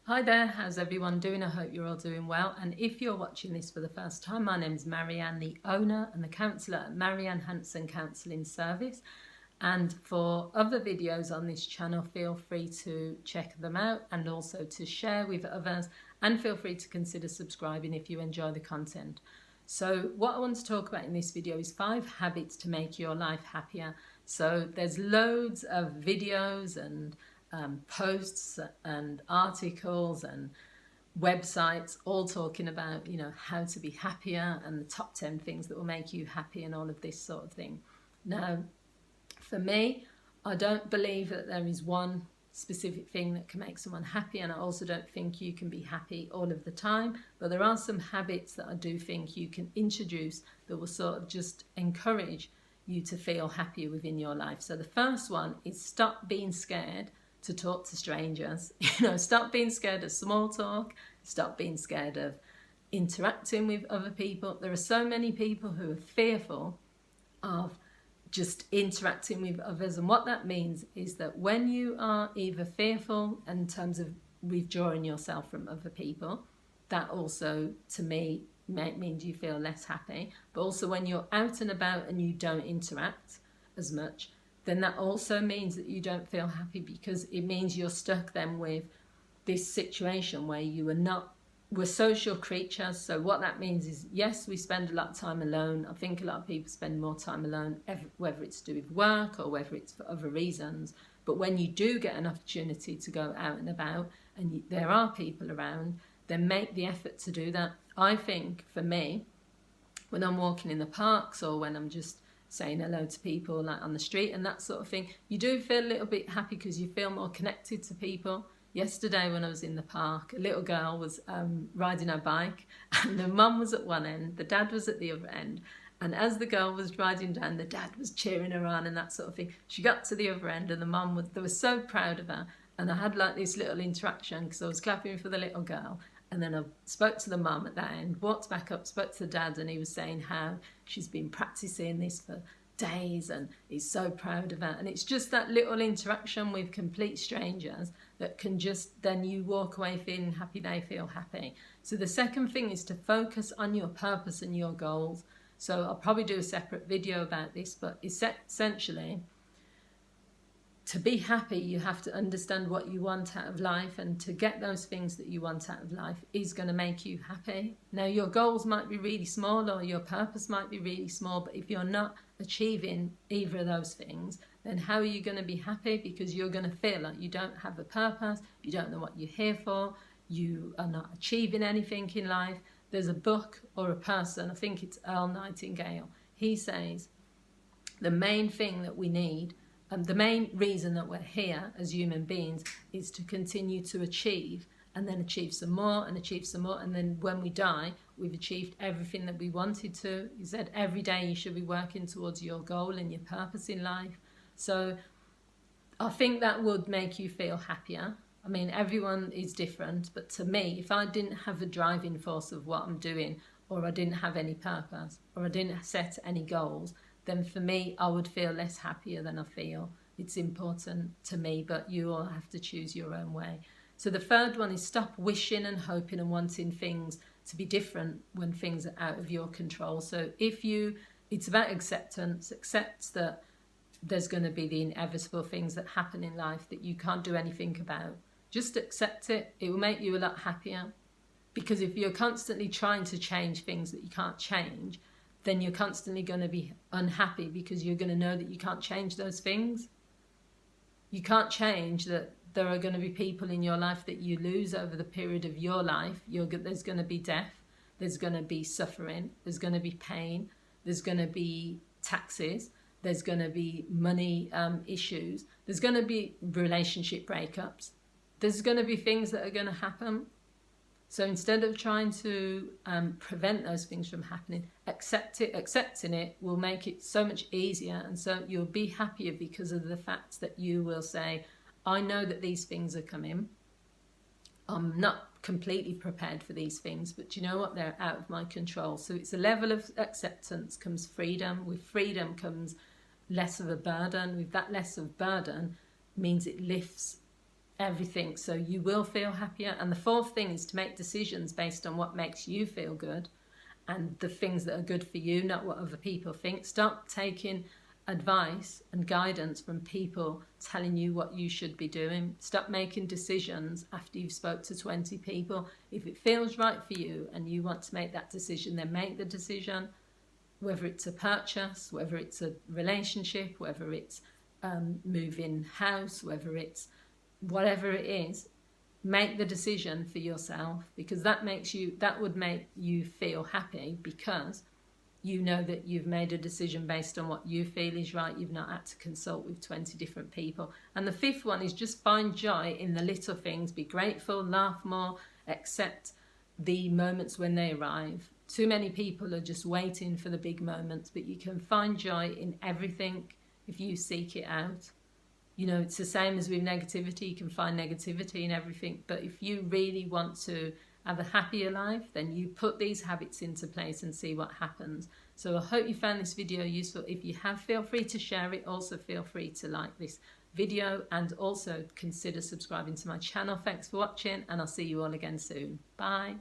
Hi there, how's everyone doing? I hope you're all doing well. And if you're watching this for the first time, my name is Marianne, the owner and the counsellor at Marianne Hanson Counselling Service. And for other videos on this channel, feel free to check them out and also to share with others, and feel free to consider subscribing if you enjoy the content. So what I want to talk about in this video is 5 habits to make your life happier. So there's loads of videos and posts and articles and websites all talking about, how to be happier and the top 10 things that will make you happy and all of this sort of thing. Now, for me, I don't believe that there is one specific thing that can make someone happy, and I also don't think you can be happy all of the time, but there are some habits that I do think you can introduce that will sort of just encourage you to feel happier within your life. So the first one is stop being scared to talk to strangers. Stop being scared of small talk, stop being scared of interacting with other people. There are so many people who are fearful of just interacting with others, and what that means is that when you are either fearful in terms of withdrawing yourself from other people, that also to me means you feel less happy. But also when you're out and about and you don't interact as much, then that also means that you don't feel happy, because it means you're stuck then with this situation where we're social creatures. So what that means is, yes, we spend a lot of time alone. I think a lot of people spend more time alone, whether it's to do with work or whether it's for other reasons. But when you do get an opportunity to go out and about and there are people around, then make the effort to do that. I think for me, when I'm walking in the parks or when I'm just saying hello to people like on the street and that sort of thing, you do feel a little bit happy because you feel more connected to people. Yesterday when I was in the park, a little girl was riding her bike, and the mum was at one end, the dad was at the other end, and as the girl was riding down, the dad was cheering her on and that sort of thing. She got to the other end and the mum they were so proud of her, and I had like this little interaction because I was clapping for the little girl. And then I spoke to the mum at that end, walked back up, spoke to the dad, and he was saying how she's been practicing this for days and he's so proud of her. And it's just that little interaction with complete strangers that can just, then you walk away feeling happy, they feel happy. So the second thing is to focus on your purpose and your goals. So I'll probably do a separate video about this, but essentially, to be happy, you have to understand what you want out of life, and to get those things that you want out of life is going to make you happy. Now, your goals might be really small or your purpose might be really small, but if you're not achieving either of those things, then how are you going to be happy? Because you're going to feel like you don't have a purpose, you don't know what you're here for, you are not achieving anything in life. There's a book or a person, I think it's Earl Nightingale, he says the main thing that we need, the main reason that we're here as human beings, is to continue to achieve and then achieve some more and achieve some more. And then when we die, we've achieved everything that we wanted to. He said every day you should be working towards your goal and your purpose in life. So I think that would make you feel happier. I mean, everyone is different, but to me, if I didn't have a driving force of what I'm doing, or I didn't have any purpose, or I didn't set any goals, then for me, I would feel less happier than I feel. It's important to me, but you all have to choose your own way. So the third one is stop wishing and hoping and wanting things to be different when things are out of your control. So it's about acceptance. Accept that there's going to be the inevitable things that happen in life that you can't do anything about. Just accept it. It will make you a lot happier. Because if you're constantly trying to change things that you can't change, then you're constantly going to be unhappy, because you're going to know that you can't change those things. You can't change that there are going to be people in your life that you lose over the period of your life. There's going to be death, there's going to be suffering, there's going to be pain, there's going to be taxes, there's going to be money issues, there's going to be relationship breakups, there's going to be things that are going to happen. So instead of trying to prevent those things from happening, accept it. Accepting it will make it so much easier, and so you'll be happier because of the fact that you will say, I know that these things are coming. I'm not completely prepared for these things, but you know what? They're out of my control. So it's a level of acceptance comes freedom. With freedom comes less of a burden. With that less of burden means it lifts everything, so you will feel happier. And the fourth thing is to make decisions based on what makes you feel good and the things that are good for you, not what other people think. Stop taking advice and guidance from people telling you what you should be doing. Stop making decisions after you've spoke to 20 people. If it feels right for you and you want to make that decision, then make the decision, whether it's a purchase, whether it's a relationship, whether it's moving house, whether it's whatever it is. Make the decision for yourself, because that would make you feel happy, because you know that you've made a decision based on what you feel is right. You've not had to consult with 20 different people. And the fifth one is just find joy in the little things. Be grateful, laugh more, accept the moments when they arrive. Too many people are just waiting for the big moments, but you can find joy in everything if you seek it out. You know, it's the same as with negativity. You can find negativity in everything. But if you really want to have a happier life, then you put these habits into place and see what happens. So I hope you found this video useful. If you have, feel free to share it. Also feel free to like this video and also consider subscribing to my channel. Thanks for watching, and I'll see you all again soon. Bye.